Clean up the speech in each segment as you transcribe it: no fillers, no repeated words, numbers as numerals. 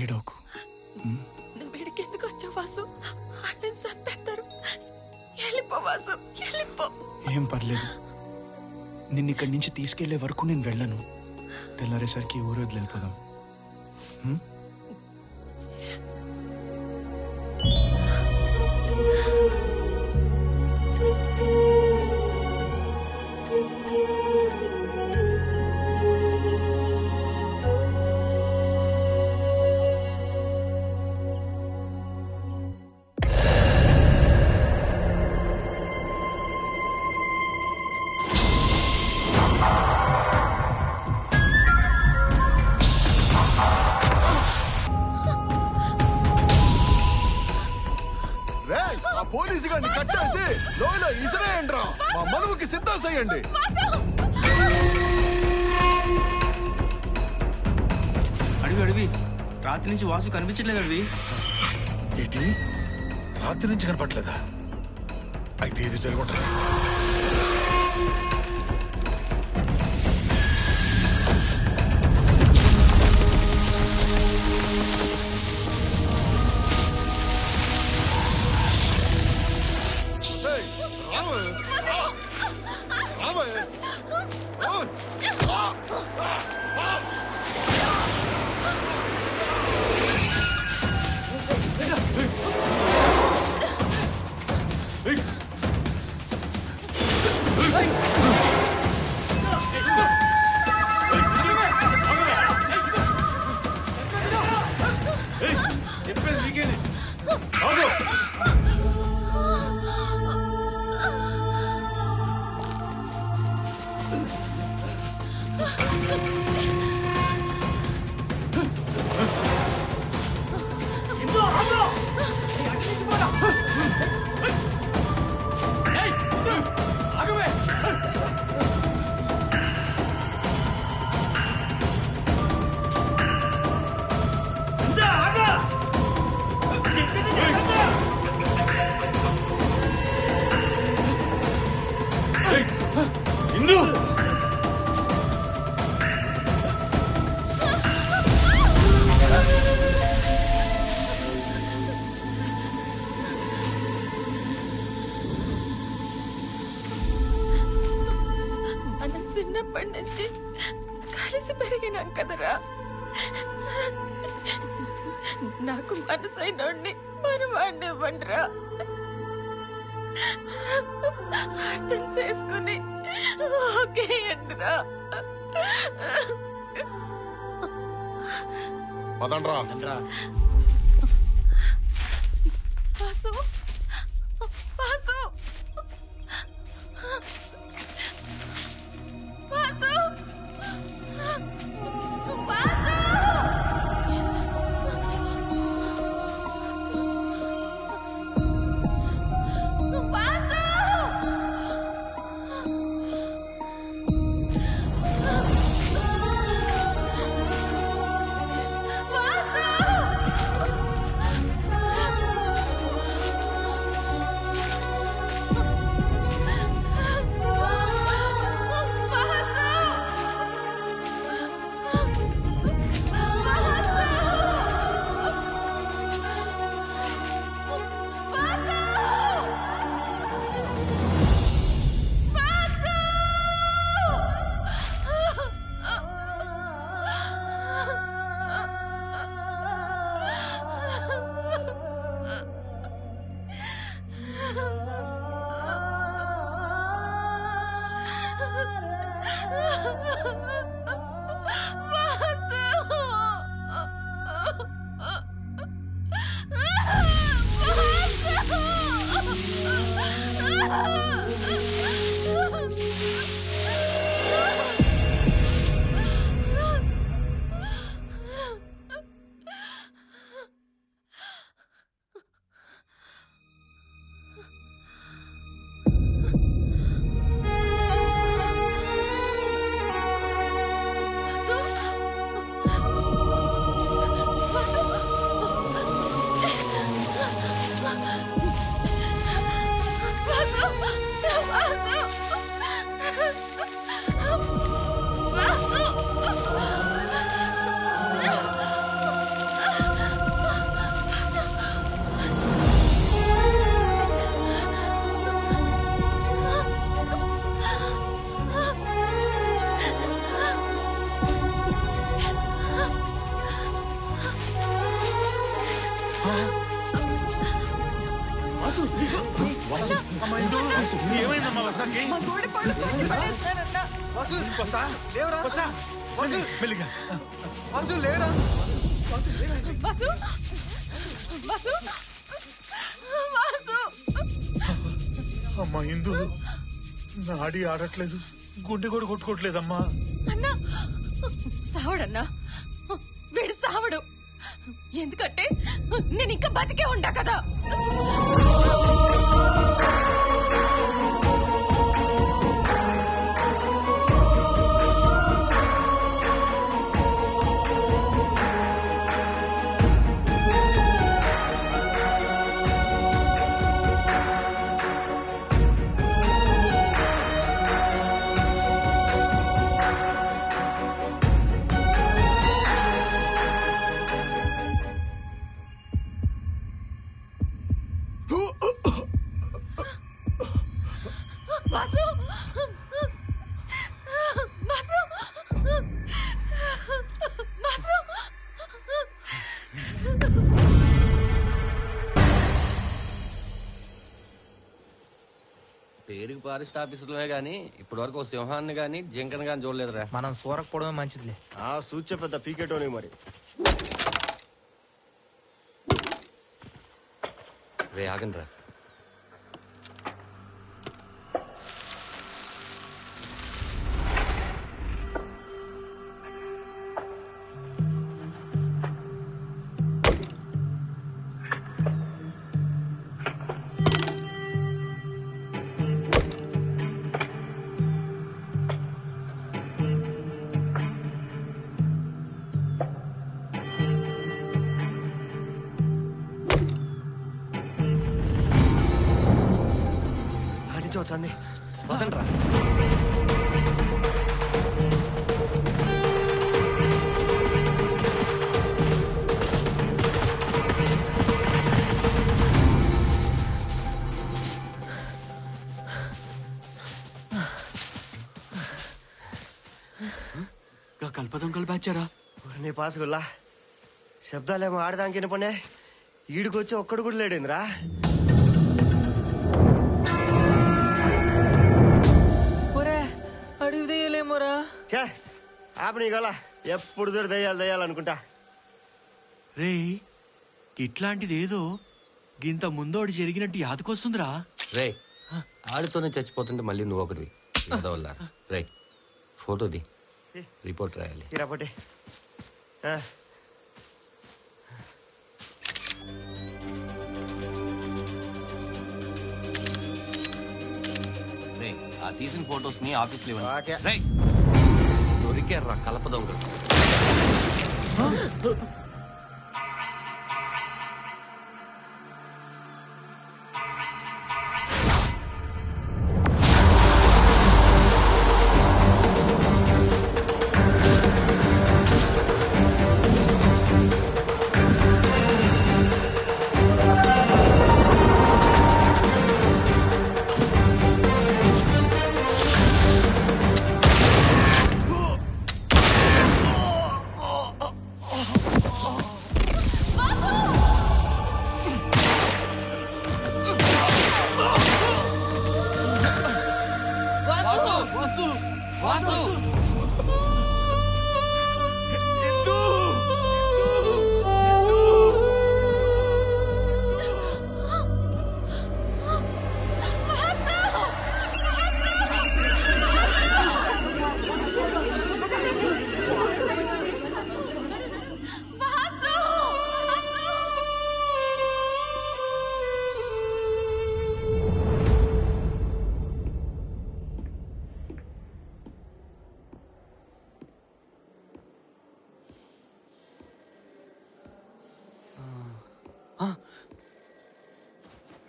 ఏడోకు. నువ్వు ఇడికెందుకు వచ్చావు వాసు? అన్నని చంపేస్తారు. వెళ్ళిపో వాసు, వెళ్ళిపో. ఏం పర్లేదు, నిన్ను ఇక్కడి నుంచి తీసుకెళ్లే వరకు నేను వెళ్ళను. తెల్లారేసరికి ఊరు వదిలి వెళ్ళిపోదాం. అడవి రాత్రి నుంచి వాసు కనిపించట్లేదు. అడవి ఏంటి? రాత్రి నుంచి కనపట్లేదా? అయితే ఇది జరుగుతుంది. మనం చిన్నప్పటి నుంచి కలిసి పెరిగినాం కదరా. నాకు మనసైనోడిని మనవాడిని ఇవ్వండిరా. అర్థం చేసుకుని ఓకే అండిరా. వాసు, వాసు, వాసు, వాసు. వాసాకి మా గోడ పళ్ళు కొట్టి పడేస్తానన్నా. వాసు వసా లేవరా వసా వాసు మెల్లిగా వాసు లేవరా వాసు వాసు వాసు అమ్మా ఇందు నాడి ఆడట్లేదు గుండె కూడా కొట్టుకోవట్లేదమ్మా అన్నా సావడన్నా వీడు సావడు ఎందుకంటే నేను ఇంకా బతికే ఉండా కదా. వాసు వాసు వాసు పేరుకి ఫారెస్ట్ ఆఫీసర్లే గానీ ఇప్పటి వరకు ఓ సింహాన్ని గానీ జింకను గానీ చూడలేదురా. మనం సూరకపోవడమే మంచిదిలే. సూచే పెద్ద పీకెటోని మరి రే ఆగండ్రా. ఆడించవచ్చండి వదండ్రా. కల్పదొంగలు బ్యాచారా నీ పాసుగుల్లా శబ్దాలేమో ఆడదానికి వినపనే ఈడికొచ్చి ఒక్కడు కూడా లేడేంద్రా. అడివి దయ్యలేమోరా. చే ఆపని గల ఎప్పుడు చూడు దయ్యాలు దయ్యాలు అనుకుంటా. రే ఇట్లాంటిది ఏదో గింత ముందోడి జరిగినట్టు యాదకొస్తుందిరా. రే ఆడితోనే చచ్చిపోతుంటే మళ్ళీ నువ్వు ఒకటి వల్ల. రే ఫోటోది రిపోర్ట్ రాయాలి. ఈ రాపటి రే ఆ తీసిన ఫొటోస్ ని ఆఫీస్ లో ఓకే. రే దొరికారా కలప దొంగలు.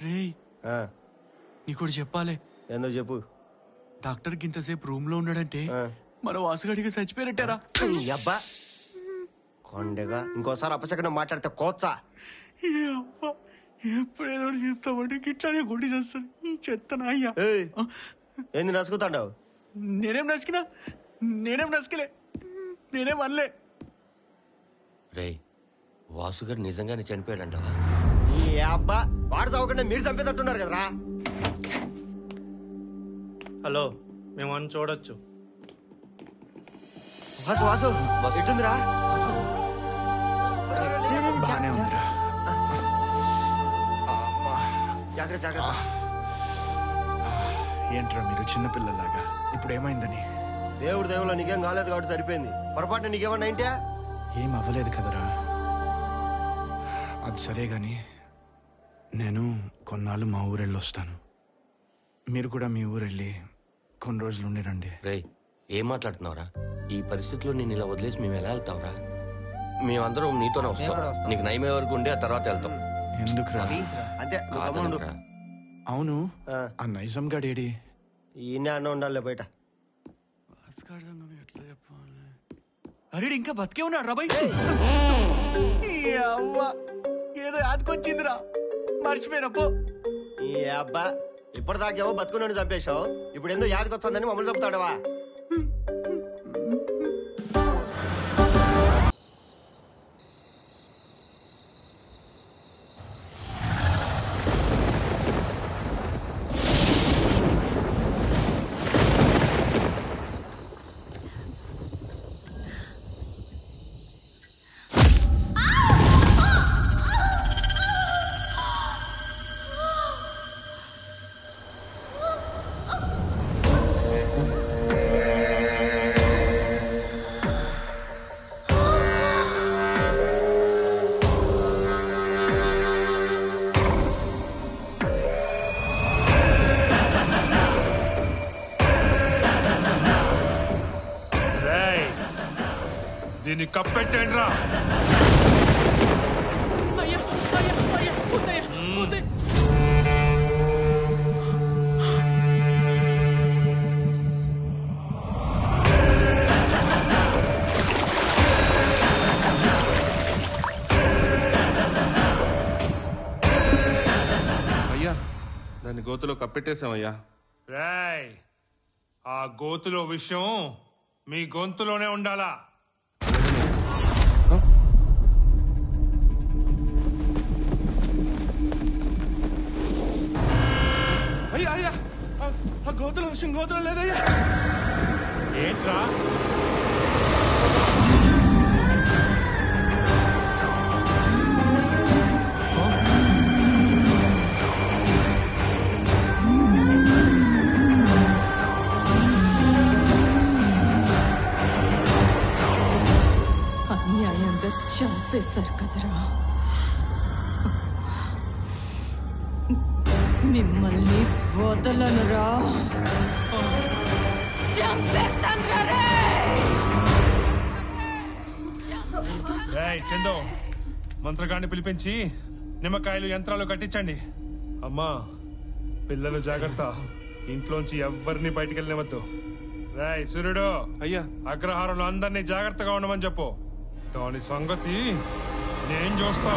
రే నీకోటి చెప్పాలి. ఏందో చెప్పు. డాక్టర్ ఇంతసేపు రూమ్ లో ఉన్నాడంటే ఆ. మన వాసుగడికి చచ్చిపోయినట్టారా. అబ్బా కొండగా ఇంకోసారి అపశకనం మాట్లాడితే కోచ్చా. ఎప్పుడేదో చెప్తామంటే ఇట్లానే కొట్టి చేస్తాను ఈ చెత్తనా అయ్యా. ఏయ్, ఏంది నసుకుతాండావు? నేనేం నసుకలే నేనేం అనలే. రే వాసుగారు నిజంగానే చనిపోయాడంటవా? ఈ అబ్బా వాడు చదవకుండా మీరు చంపేటట్టున్నారు కదరా. హలో మేము అని చూడొచ్చు. వాసు వాసు ఎట్టుందిరా? బానే ఉందిరా. జాగ్రత్త జాగ్రత్త. ఏంట్రా మీరు చిన్నపిల్లలాగా? ఇప్పుడు ఏమైందని? దేవుడు దేవుళ్ళ నీకేం కాలేదు కాబట్టి సరిపోయింది. పొరపాటున నీకేమన్నా ఇంటే? ఏం అవ్వలేదు కదరా. అది సరే గాని నేను కొన్నాళ్ళు మా ఊరెళ్ళి వస్తాను. మీరు కూడా మీ ఊరెళ్ళి కొన్ని రోజులు ఉండి రండి. రేయ్ ఏం మాట్లాడుతున్నావురా? ఈ పరిస్థితిలో నేను ఇలా వదిలేసి మేము ఎలా వెళ్తావురా? మేమందరం నీతోనే వస్తాం. నీకు నయమే వరకు ఉండి ఆ తర్వాత వెళ్తాం. ఎందుకురా? అంతే కాదనరా. అవును, ఆ నైజం గాడేడి? ఈయన అన్న ఉండాలి బయట. అరే ఇంకా బతికే ఉన్నాడు రా. ఏదో యాదకొచ్చిందిరా, మర్చిపోయినప్పు. ఈ అబ్బా ఇప్పటిదాకేమో బతుకున్నాను చంపేశావు, ఇప్పుడు ఎందుకు యాదకొచ్చిందని మమ్మల్ని చంపుతాడవా? దీన్ని కప్పెట్టండి రా. అయ్యా దాన్ని గోతులో కప్పెట్టేశామయ్యా. రేయ్ ఆ గోతులో విషయం మీ గొంతులోనే ఉండాలా? అయ్యా అయ్యా ఆ గోతులో విషయం గోతులో లేదయ్యా. ఏంట్రా? అన్యాయంగా చంపేశారు కదరా. మిమ్మల్ని వదలనురా. చందో మంత్రగాన్ని పిలిపించి నిమ్మకాయలు యంత్రాలు కట్టించండి. అమ్మా పిల్లలు జాగ్రత్త, ఇంట్లోంచి ఎవ్వరిని బయటికి వెళ్ళనివద్దు. రాయ్ సూర్యుడు అయ్యా అగ్రహారంలో అందరినీ జాగ్రత్తగా ఉండమని చెప్పు. దాని సంగతి నేను చూస్తా.